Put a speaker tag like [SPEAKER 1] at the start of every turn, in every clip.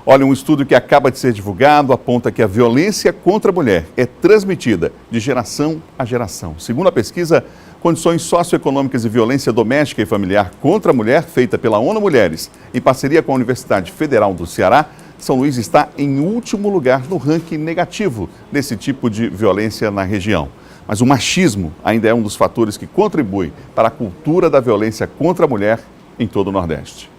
[SPEAKER 1] Olha, um estudo que acaba de ser divulgado aponta que a violência contra a mulher é transmitida de geração a geração. Segundo a pesquisa Condições Socioeconômicas e Violência Doméstica e Familiar contra a Mulher, feita pela ONU Mulheres, em parceria com a Universidade Federal do Ceará, São Luís está em último lugar no ranking negativo desse tipo de violência na região. Mas o machismo ainda é um dos fatores que contribui para a cultura da violência contra a mulher em todo o Nordeste.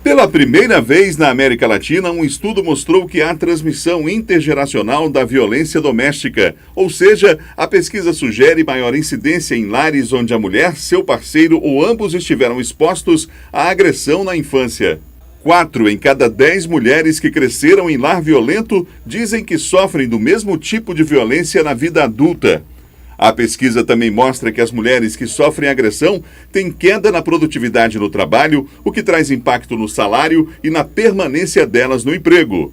[SPEAKER 1] Pela primeira vez na América Latina, um estudo mostrou que há transmissão intergeracional da violência doméstica. Ou seja, a pesquisa sugere maior incidência em lares onde a mulher, seu parceiro ou ambos estiveram expostos à agressão na infância. 4 em cada 10 mulheres que cresceram em lar violento dizem que sofrem do mesmo tipo de violência na vida adulta. A pesquisa também mostra que as mulheres que sofrem agressão têm queda na produtividade no trabalho, o que traz impacto no salário e na permanência delas no emprego.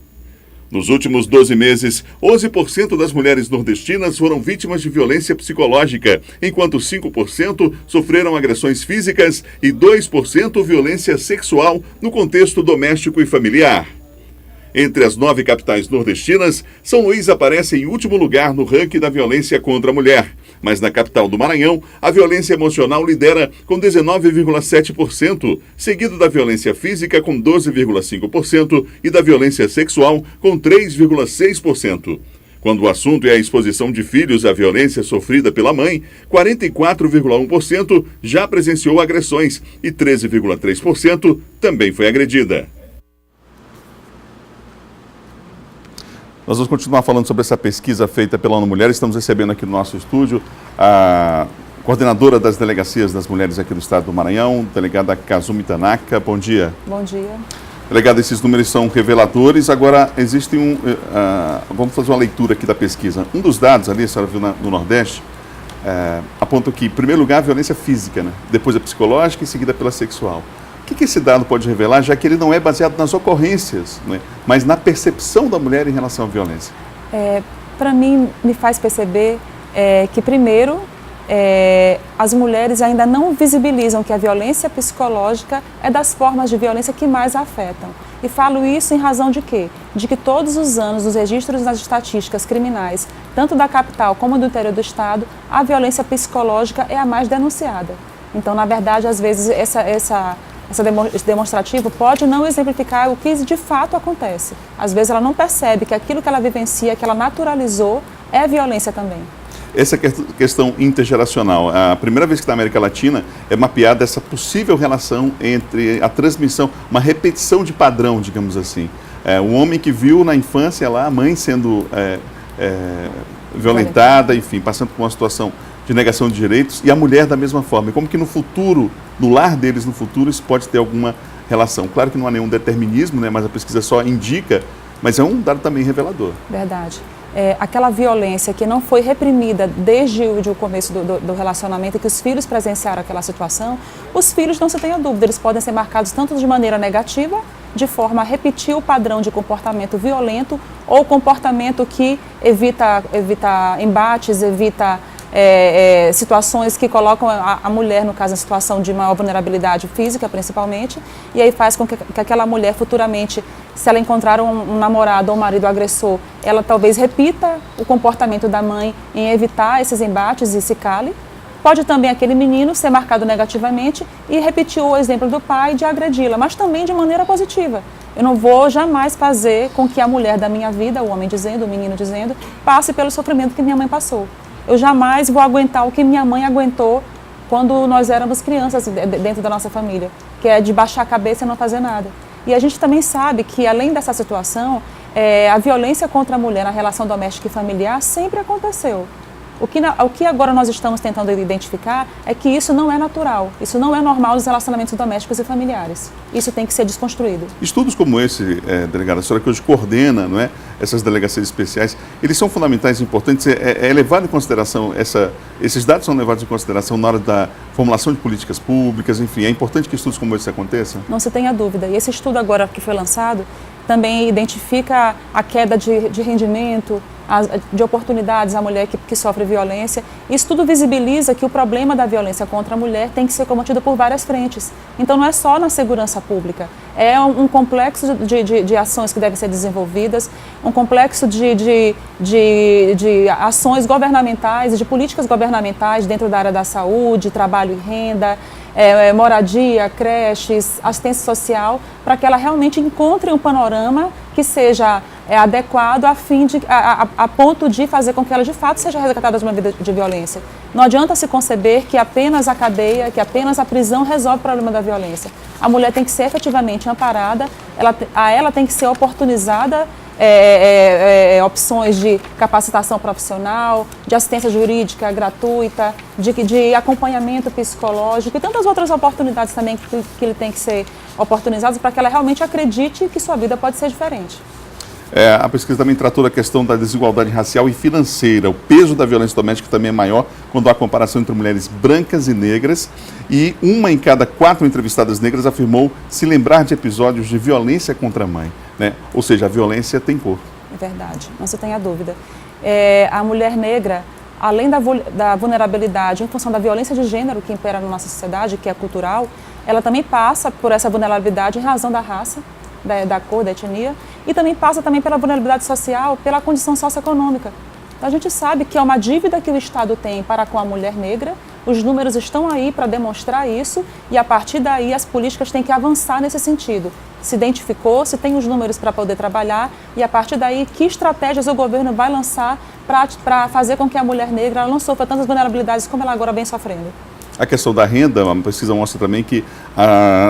[SPEAKER 1] Nos últimos 12 meses, 11% das mulheres nordestinas foram vítimas de violência psicológica, enquanto 5% sofreram agressões físicas e 2% violência sexual no contexto doméstico e familiar. Entre as 9 capitais nordestinas, São Luís aparece em último lugar no ranking da violência contra a mulher. Mas na capital do Maranhão, a violência emocional lidera com 19,7%, seguido da violência física com 12,5% e da violência sexual com 3,6%. Quando o assunto é a exposição de filhos à violência sofrida pela mãe, 44,1% já presenciou agressões e 13,3% também foi agredida. Nós vamos continuar falando sobre essa pesquisa feita pela ONU Mulheres. Estamos recebendo aqui no nosso estúdio a coordenadora das delegacias das mulheres aqui do estado do Maranhão, delegada Kazumi Tanaka. Bom dia.
[SPEAKER 2] Bom dia.
[SPEAKER 1] Delegada, esses números são reveladores. Agora, existe vamos fazer uma leitura aqui da pesquisa. Um dos dados ali, a senhora viu no Nordeste, aponta que, em primeiro lugar, a violência física, né? Depois a psicológica e seguida pela sexual. O que esse dado pode revelar, já que ele não é baseado nas ocorrências, né, mas na percepção da mulher em relação à violência?
[SPEAKER 2] Para mim, me faz perceber que, primeiro, as mulheres ainda não visibilizam que a violência psicológica é das formas de violência que mais a afetam. E falo isso em razão de quê? De que todos os anos, nos registros das estatísticas criminais, tanto da capital como do interior do estado, a violência psicológica é a mais denunciada. Então, na verdade, às vezes, esse demonstrativo pode não exemplificar o que de fato acontece. Às vezes ela não percebe que aquilo que ela vivencia, que ela naturalizou, é violência também.
[SPEAKER 1] Essa questão intergeracional, a primeira vez que na América Latina é mapeada essa possível relação entre a transmissão, uma repetição de padrão, digamos assim. O homem que viu na infância lá a mãe sendo violentada, enfim, passando por uma situação de negação de direitos, e a mulher da mesma forma. E como que no futuro, no lar deles no futuro, isso pode ter alguma relação. Claro que não há nenhum determinismo, né, mas a pesquisa só indica, mas é um dado também revelador.
[SPEAKER 2] Verdade. Aquela violência que não foi reprimida desde o começo do relacionamento, que os filhos presenciaram aquela situação, os filhos, não se tenha dúvida, eles podem ser marcados tanto de maneira negativa, de forma a repetir o padrão de comportamento violento, ou comportamento que evita embates, evita situações que colocam a mulher, no caso, em situação de maior vulnerabilidade física, principalmente, e aí faz com que aquela mulher futuramente, se ela encontrar um namorado ou um marido agressor, ela talvez repita o comportamento da mãe em evitar esses embates e se cale. Pode também aquele menino ser marcado negativamente e repetir o exemplo do pai de agredi-la, mas também de maneira positiva. Eu não vou jamais fazer com que a mulher da minha vida, o homem dizendo, o menino dizendo, passe pelo sofrimento que minha mãe passou. Eu jamais vou aguentar o que minha mãe aguentou quando nós éramos crianças dentro da nossa família, que é de baixar a cabeça e não fazer nada. E a gente também sabe que, além dessa situação, a violência contra a mulher na relação doméstica e familiar sempre aconteceu. O que agora nós estamos tentando identificar é que isso não é natural, isso não é normal nos relacionamentos domésticos e familiares. Isso tem que ser desconstruído.
[SPEAKER 1] Estudos como esse, delegada, a senhora que hoje coordena, não é, essas delegacias especiais, eles são fundamentais e importantes. É levado em consideração, esses dados são levados em consideração na hora da formulação de políticas públicas, enfim, é importante que estudos como esse aconteçam?
[SPEAKER 2] Não se tenha dúvida. E esse estudo agora que foi lançado também identifica a queda de rendimento, de oportunidades à mulher que sofre violência. Isso tudo visibiliza que o problema da violência contra a mulher tem que ser combatido por várias frentes. Então não é só na segurança pública, é um complexo de ações que devem ser desenvolvidas, um complexo de ações governamentais e de políticas governamentais dentro da área da saúde, trabalho e renda, moradia, creches, assistência social, para que ela realmente encontre um panorama que seja adequado a ponto de fazer com que ela de fato seja resgatada de uma vida de violência. Não adianta se conceber que apenas a cadeia, que apenas a prisão resolve o problema da violência. A mulher tem que ser efetivamente amparada, ela tem que ser oportunizada opções de capacitação profissional, de assistência jurídica gratuita, de acompanhamento psicológico e tantas outras oportunidades também que ele tem que ser oportunizadas para que ela realmente acredite que sua vida pode ser diferente.
[SPEAKER 1] A pesquisa também tratou da questão da desigualdade racial e financeira. O peso da violência doméstica também é maior quando há comparação entre mulheres brancas e negras. E 1 em cada 4 entrevistadas negras afirmou se lembrar de episódios de violência contra a mãe, né? Ou seja, a violência tem cor.
[SPEAKER 2] É verdade, não se tenha dúvida. A mulher negra, além da vulnerabilidade em função da violência de gênero que impera na nossa sociedade, que é cultural, ela também passa por essa vulnerabilidade em razão da raça, da cor, da etnia, e também passa pela vulnerabilidade social, pela condição socioeconômica. Então a gente sabe que é uma dívida que o Estado tem para com a mulher negra, os números estão aí para demonstrar isso e a partir daí as políticas têm que avançar nesse sentido. Se identificou, se tem os números para poder trabalhar e a partir daí que estratégias o governo vai lançar para fazer com que a mulher negra não sofra tantas vulnerabilidades como ela agora vem sofrendo.
[SPEAKER 1] A questão da renda, uma pesquisa mostra também que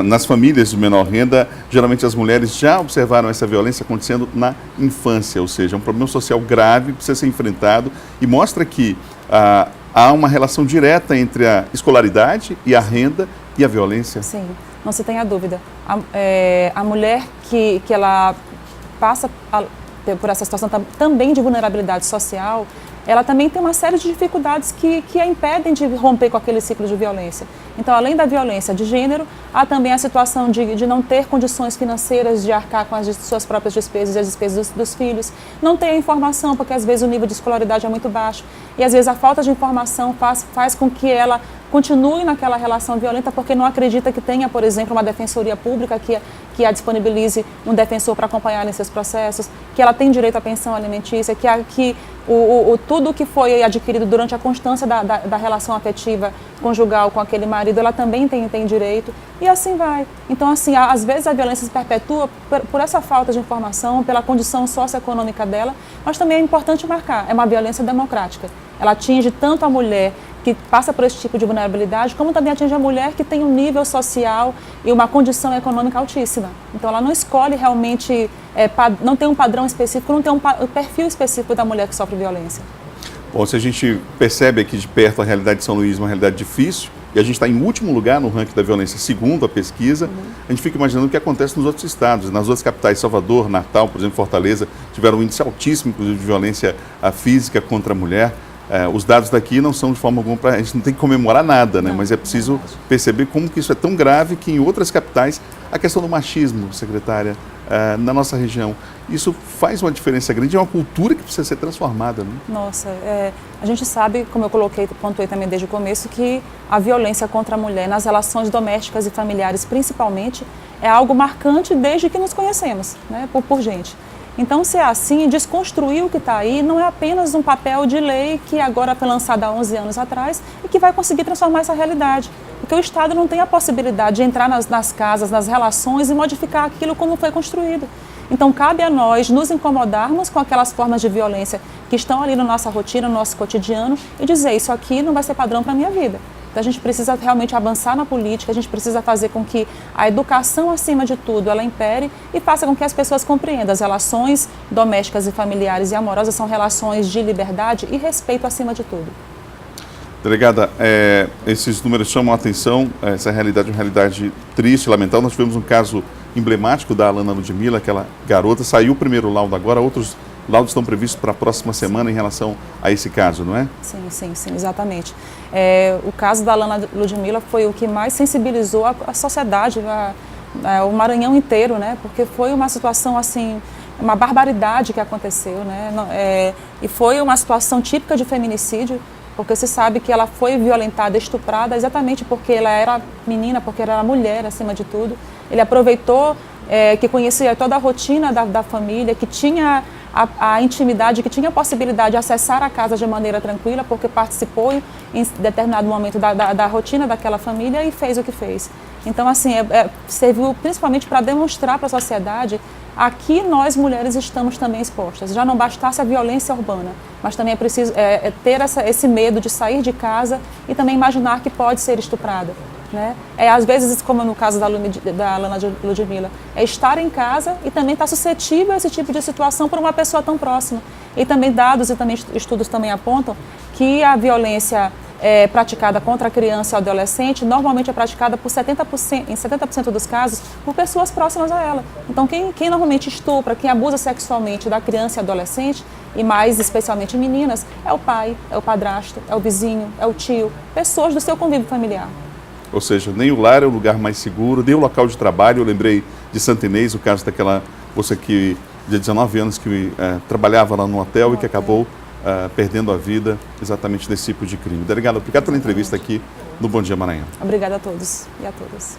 [SPEAKER 1] nas famílias de menor renda, geralmente as mulheres já observaram essa violência acontecendo na infância, ou seja, é um problema social grave, precisa ser enfrentado e mostra que há uma relação direta entre a escolaridade e a renda e a violência.
[SPEAKER 2] Sim, não se tenha dúvida. A mulher que ela passa por essa situação também de vulnerabilidade social, ela também tem uma série de dificuldades que a impedem de romper com aquele ciclo de violência. Então, além da violência de gênero, há também a situação de não ter condições financeiras de arcar com as suas próprias despesas e as despesas dos filhos, não ter a informação, porque às vezes o nível de escolaridade é muito baixo, e às vezes a falta de informação faz com que ela continue naquela relação violenta porque não acredita que tenha, por exemplo, uma defensoria pública que a disponibilize um defensor para acompanhar nesses processos, que ela tem direito à pensão alimentícia, que tudo que foi adquirido durante a constância da relação afetiva conjugal com aquele marido, ela também tem direito, e assim vai. Então, assim, às vezes a violência se perpetua por essa falta de informação, pela condição socioeconômica dela, mas também é importante marcar, é uma violência democrática. Ela atinge tanto a mulher que passa por esse tipo de vulnerabilidade, como também atinge a mulher que tem um nível social e uma condição econômica altíssima. Então, ela não escolhe realmente, não tem um padrão específico, não tem um perfil específico da mulher que sofre violência.
[SPEAKER 1] Bom, se a gente percebe aqui de perto a realidade de São Luís, uma realidade difícil, e a gente está em último lugar no ranking da violência, segundo a pesquisa, a gente fica imaginando o que acontece nos outros estados. Nas outras capitais, Salvador, Natal, por exemplo, Fortaleza, tiveram um índice altíssimo, inclusive, de violência física contra a mulher. Os dados daqui não são de forma alguma a gente não tem que comemorar nada, né? Mas é preciso perceber como que isso é tão grave que em outras capitais, a questão do machismo, secretária, na nossa região, isso faz uma diferença grande, é uma cultura que precisa ser transformada, né?
[SPEAKER 2] Nossa, a gente sabe, como eu pontuei também desde o começo, que a violência contra a mulher nas relações domésticas e familiares, principalmente, é algo marcante desde que nos conhecemos, né? Por gente. Então, se é assim, desconstruir o que está aí não é apenas um papel de lei que agora foi lançado há 11 anos atrás e que vai conseguir transformar essa realidade. Porque o Estado não tem a possibilidade de entrar nas casas, nas relações e modificar aquilo como foi construído. Então, cabe a nós nos incomodarmos com aquelas formas de violência que estão ali na nossa rotina, no nosso cotidiano e dizer, isso aqui não vai ser padrão para a minha vida. Então, a gente precisa realmente avançar na política, a gente precisa fazer com que a educação, acima de tudo, ela impere e faça com que as pessoas compreendam. As relações domésticas e familiares e amorosas são relações de liberdade e respeito acima de tudo.
[SPEAKER 1] Delegada, esses números chamam a atenção, essa realidade é uma realidade triste, lamentável. Nós tivemos um caso emblemático da Alana Ludmila, aquela garota, saiu o primeiro laudo agora, outros laudos estão previstos para a próxima semana em relação a esse caso, não é?
[SPEAKER 2] Sim, exatamente. O caso da Alana Ludmila foi o que mais sensibilizou a sociedade o Maranhão inteiro, né? Porque foi uma situação assim, uma barbaridade que aconteceu, né? E foi uma situação típica de feminicídio, porque se sabe que ela foi violentada, estuprada, exatamente porque ela era menina, porque ela era mulher acima de tudo. Ele aproveitou que conhecia toda a rotina da família, que tinha a intimidade, que tinha a possibilidade de acessar a casa de maneira tranquila, porque participou em determinado momento da rotina daquela família e fez o que fez. Então, assim, serviu principalmente para demonstrar para a sociedade aqui nós mulheres estamos também expostas. Já não bastasse a violência urbana, mas também é preciso ter esse medo de sair de casa e também imaginar que pode ser estuprada. Né? Às vezes, como no caso da Lana Ludmilla, é estar em casa e também estar suscetível a esse tipo de situação por uma pessoa tão próxima. E também dados e também estudos também apontam que a violência praticada contra a criança e o adolescente normalmente é praticada por 70%, em 70% dos casos, por pessoas próximas a ela. Então, quem normalmente estupra, quem abusa sexualmente da criança e adolescente, e mais especialmente meninas, é o pai, é o padrasto, é o vizinho, é o tio, pessoas do seu convívio familiar.
[SPEAKER 1] Ou seja, nem o lar é o lugar mais seguro, nem o local de trabalho. Eu lembrei de Santa Inês, o caso daquela moça que, de 19 anos, que trabalhava lá no hotel e que acabou perdendo a vida exatamente nesse tipo de crime. Delegado, obrigado pela entrevista aqui no Bom Dia Maranhão.
[SPEAKER 2] Obrigada a todos e a todas.